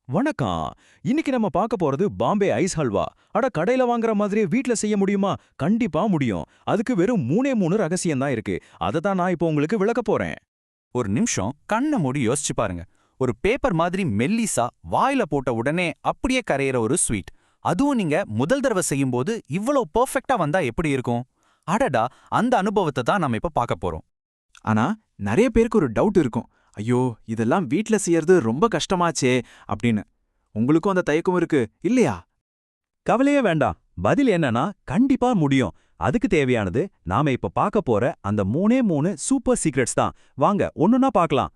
வணக்கம். இன்னைக்கு நம்ம பார்க்க போறது பாம்பே ஐஸ் ஹல்வா. அட கடையில வாங்குற மாதிரியே வீட்ல செய்ய முடியுமா? கண்டிப்பா முடியும். அதுக்கு வெறும் 3 ரகசியம் தான் இருக்கு. அத தான் நான் இப்போ உங்களுக்கு விளக்க போறேன். ஒரு நிமிஷம் கண்ண மூடி யோசிச்சு பாருங்க. ஒரு பேப்பர் மாதிரி மெல்லிசா வாயில போட்ட உடனே அப்படியே கரையிற ஒரு ஸ்வீட். அதுவும் நீங்க முதல் தடவை செய்யும்போது இவ்வளவு பெர்ஃபெக்ட்டா வந்தா எப்படி இருக்கும்? அடடா, அந்த அனுபவத்தை தான் நம்ம இப்ப பார்க்க போறோம். ஆனா நிறைய பேருக்கு ஒரு டவுட் இருக்கும். ஐயோ, இதெல்லாம் வீட்ல செய்யறது ரொம்ப கஷ்டமாச்சே அப்படின்னு. உங்களுக்கும் அந்த தயக்கம் இருக்கு இல்லையா? கவலையே வேண்டாம். பதில் என்னன்னா கண்டிப்பா முடியும். அதுக்கு தேவையானது நாம இப்ப பார்க்க போற அந்த 3 சூப்பர் சீக்ரெட்ஸ் தான். வாங்க ஒண்ணுன்னா பார்க்கலாம்.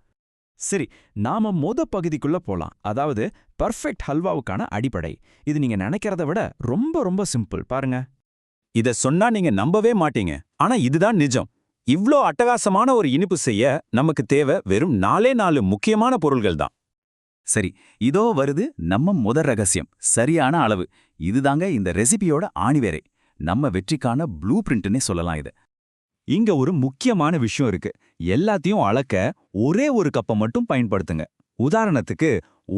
சரி, நாம பகுதிக்குள்ள போலாம். அதாவது பர்ஃபெக்ட் ஹல்வாவுக்கான அடிப்படை. இது நீங்க நினைக்கிறத விட ரொம்ப ரொம்ப சிம்பிள். பாருங்க. இத சொன்னா நீங்க நம்பவே மாட்டீங்க. ஆனா இதுதான் நிஜம். இவ்ளோ அட்டகாசமான ஒரு இனிப்பு செய்ய நமக்கு தேவை வெறும் 4 முக்கியமான பொருள்கள் தான். சரி, இதோ வருது நம்ம முதல் ரகசியம். சரியான அளவு. இதுதாங்க இந்த ரெசிபியோட ஆணிவேரே. நம்ம வெற்றிக்கான ப்ளூ பிரிண்ட்னே சொல்லலாம் இது. இங்க ஒரு முக்கியமான விஷயம் இருக்கு. எல்லாத்தையும் அளக்க ஒரே ஒரு கப்பை மட்டும் பயன்படுத்துங்க. உதாரணத்துக்கு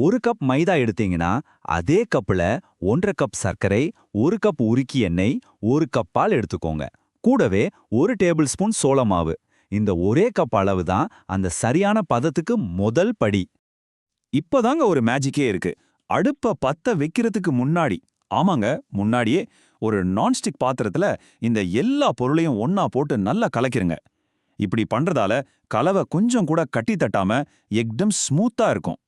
1 கப் மைதா எடுத்தீங்கன்னா அதே கப்ல 1½ கப் சர்க்கரை, 1 கப் உருக்கி எண்ணெய், 1 கப் பால் எடுத்துக்கோங்க. கூடவே 1 டேபிள் ஸ்பூன் சோள மாவு. இந்த ஒரே கப் அளவு தான் அந்த சரியான பதத்துக்கு முதல் படி. இப்பதாங்க ஒரு மேஜிக்கே இருக்கு. அடுப்ப பத்த வைக்கிறதுக்கு முன்னாடி, ஆமாங்க முன்னாடியே ஒரு நான்ஸ்டிக் பாத்திரத்துல இந்த எல்லா பொருளையும் ஒன்னா போட்டு நல்லா கலக்கிருங்க. இப்படி பண்றதால கலவை கொஞ்சம் கூட கட்டி தட்டாம எக்தம் ஸ்மூத்தா இருக்கும்.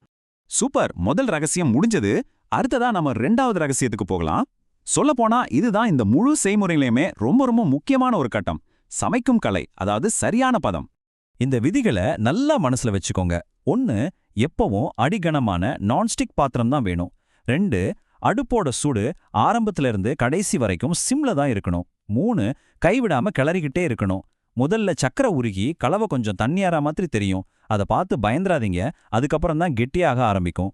சூப்பர், முதல் ரகசியம் முடிஞ்சது. அடுத்ததா நம்ம 2வது ரகசியத்துக்கு போகலாம். சொல்லப்போனா இதுதான் இந்த முழு செய்முறையிலுமே ரொம்ப ரொம்ப முக்கியமான ஒரு கட்டம். சமைக்கும் கலை, அதாவது சரியான பதம். இந்த விதிகளை நல்லா மனசுல வச்சுக்கோங்க. 1, எப்பவும் அடிகனமான நான்ஸ்டிக் பாத்திரம் தான் வேணும். 2, அடுப்போட சூடு ஆரம்பத்துல இருந்து கடைசி வரைக்கும் சிம்ல தான் இருக்கணும். 3, கைவிடாம கிளறிக்கிட்டே இருக்கணும். முதல்ல சக்கரை உருகி கலவை கொஞ்சம் தண்ணியாரா மாதிரி தெரியும். அதை பார்த்து பயந்துராதீங்க. அதுக்கப்புறம் தான் கெட்டியாக ஆரம்பிக்கும்.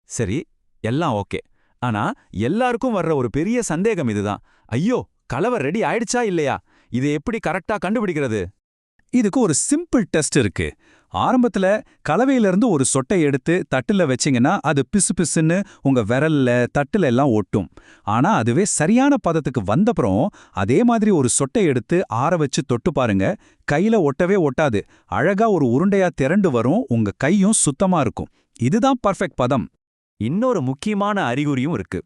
சரி, எல்லாம் ஓகே. ஆனா எல்லாருக்கும் வர்ற ஒரு பெரிய சந்தேகம் இதுதான். ஐயோ, கலவை ரெடி ஆயிடுச்சா இல்லையா? இதை எப்படி கரெக்டா கண்டுபிடிக்கிறது? இதுக்கு ஒரு சிம்பிள் டெஸ்ட் இருக்கு. ஆரம்பத்துல கலவையிலிருந்து ஒரு சொட்டை எடுத்து தட்டுல வச்சிங்கன்னா அது பிசு பிசுன்னு உங்க விரல்ல தட்டுல எல்லாம் ஒட்டும். ஆனா அதுவே சரியான பதத்துக்கு வந்தப்புறம் அதே மாதிரி ஒரு சொட்டை எடுத்து ஆற வச்சு தொட்டு பாருங்க. கையில ஒட்டவே ஒட்டாது. அழகா ஒரு உருண்டையா திரண்டு வரும். உங்க கையும் சுத்தமா இருக்கும். இதுதான் பர்ஃபெக்ட் பதம். இன்னொரு முக்கியமான அறிகுறியும் இருக்கு.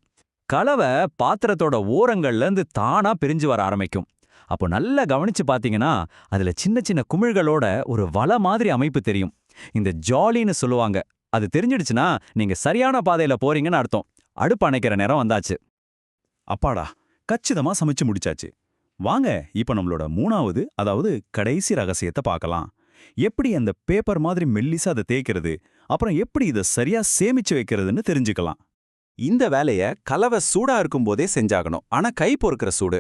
கலவை பாத்திரத்தோட ஓரங்கள்ல இருந்து தானா பிரிஞ்சு வர ஆரம்பிக்கும். அப்போ நல்லா கவனிச்சு பாத்தீங்கன்னா அதுல சின்ன சின்ன குமிழ்களோட ஒரு வலை மாதிரி அமைப்பு தெரியும். இந்த ஜாலின்னு சொல்லுவாங்க. அது தெரிஞ்சிடுச்சுன்னா நீங்க சரியான பாதையில போறீங்கன்னு அர்த்தம். அடுப்பு அணைக்கிற நேரம் வந்தாச்சு. அப்பாடா, கச்சிதமா சமைச்சு முடிச்சாச்சு. வாங்க இப்ப நம்மளோட 3வது, அதாவது கடைசி ரகசியத்தை பார்க்கலாம். எப்படி அந்த பேப்பர் மாதிரி மெல்லிசா அதை தேய்க்கிறது, அப்புறம் எப்படி இதை சரியா சேமிச்சு வைக்கிறதுன்னு தெரிஞ்சுக்கலாம். இந்த வேலைய கலவை சூடா இருக்கும்போதே செஞ்சாகணும். ஆனா கை பொறுக்கிற சூடு.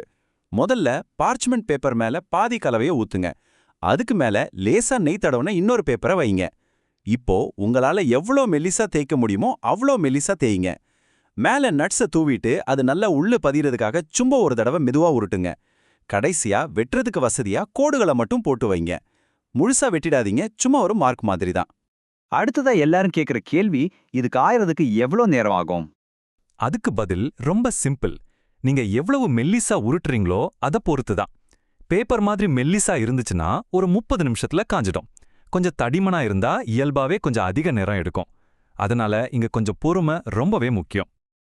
முதல்ல பார்ச்மெண்ட் பேப்பர் மேல பாதி கலவையை ஊத்துங்க. அதுக்கு மேல லேசா நெய் தடவுன இன்னொரு பேப்பரை வைங்க. இப்போ உங்களால எவ்வளோ மெல்லிசா தேய்க்க முடியுமோ அவ்வளோ மெல்லிசா தேய்ங்க. மேல நட்ஸை தூவிட்டு அது நல்லா உள்ள பதியறதுக்காக சும்மா ஒரு தடவை மெதுவா உருட்டுங்க. கடைசியா வெட்டுறதுக்கு வசதியா கோடுகளை மட்டும் போட்டு வைங்க. முழுசா வெட்டிடாதீங்க, சும்மா ஒரு மார்க் மாதிரி தான். அடுத்ததா எல்லாரும் கேக்குற கேள்வி, இதுக்கு ஆயறதுக்கு எவ்வளோ நேரம் ஆகும்? அதுக்கு பதில் ரொம்ப சிம்பிள். நீங்க எவ்வளவு மெல்லிசா உருட்டுறீங்களோ அதை பொறுத்து தான். பேப்பர் மாதிரி மெல்லிசா இருந்துச்சுன்னா ஒரு 30 நிமிஷத்துல காஞ்சிடும். கொஞ்சம் தடிமனா இருந்தா இயல்பாவே கொஞ்சம் அதிக நேரம் எடுக்கும். அதனால இங்க கொஞ்சம் பொறுமை ரொம்பவே முக்கியம்.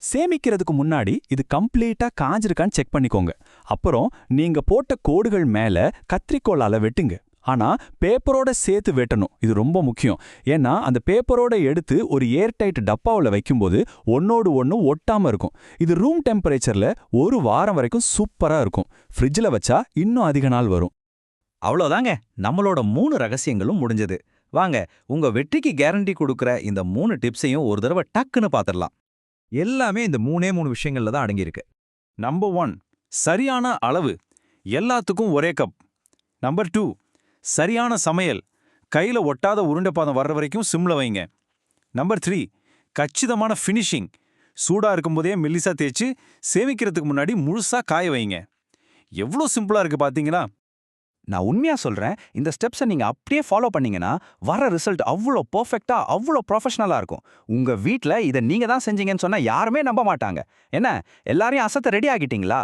சேமிக்கிறதுக்கு முன்னாடி இது கம்ப்ளீட்டா காஞ்சிருக்கான்னு செக் பண்ணிக்கோங்க. அப்புறம் நீங்க போட்ட கோடுகள் மேல கத்திரிக்கோலால வெட்டுங்க. ஆனா பேப்பரோட சேர்த்து வெட்டணும். இது ரொம்ப முக்கியம். ஏன்னா அந்த பேப்பரோட எடுத்து ஒரு ஏர்டைட் டப்பாவில் வைக்கும்போது ஒன்னோடு ஒன்று ஒட்டாம இருக்கும். இது ரூம் டெம்பரேச்சர்ல 1 வாரம் வரைக்கும் சூப்பரா இருக்கும். ஃப்ரிட்ஜில் வச்சா இன்னும் அதிக நாள் வரும். அவ்வளோதாங்க, நம்மளோட 3 ரகசியங்களும் முடிஞ்சது. வாங்க உங்க வெற்றிக்கு கேரண்டி கொடுக்குற இந்த 3 டிப்ஸையும் ஒரு தடவை டக்குன்னு பார்த்துடலாம். எல்லாமே இந்த 3 விஷயங்கள்ல தான் அடங்கியிருக்கு. நம்பர் 1, சரியான அளவு. எல்லாத்துக்கும் ஒரே கப். நம்பர் 2, சரியான சமையல். கையில ஒட்டாத உருண்டை பாதம் வர்ற வரைக்கும் சிம்ல வைங்க. நம்பர் 3, கச்சிதமான ஃபினிஷிங். சூடா இருக்கும்போதே மெல்லிசா தேய்ச்சி சேமிக்கிறதுக்கு முன்னாடி முழுசா காய வைங்க. எவ்வளோ சிம்பிளா இருக்கு பாத்தீங்களா? நான் உண்மையா சொல்றேன், இந்த ஸ்டெப்ஸை நீங்க அப்படியே ஃபாலோ பண்ணீங்கன்னா வர ரிசல்ட் அவ்வளோ பெர்ஃபெக்ட்டா, அவ்வளோ ப்ரொஃபஷனலா இருக்கும். உங்க வீட்ல இதை நீங்க தான் செஞ்சீங்கன்னு சொன்னா யாருமே நம்ப மாட்டாங்க. என்ன, எல்லாரையும் அசத்த ரெடி ஆகிட்டீங்களா?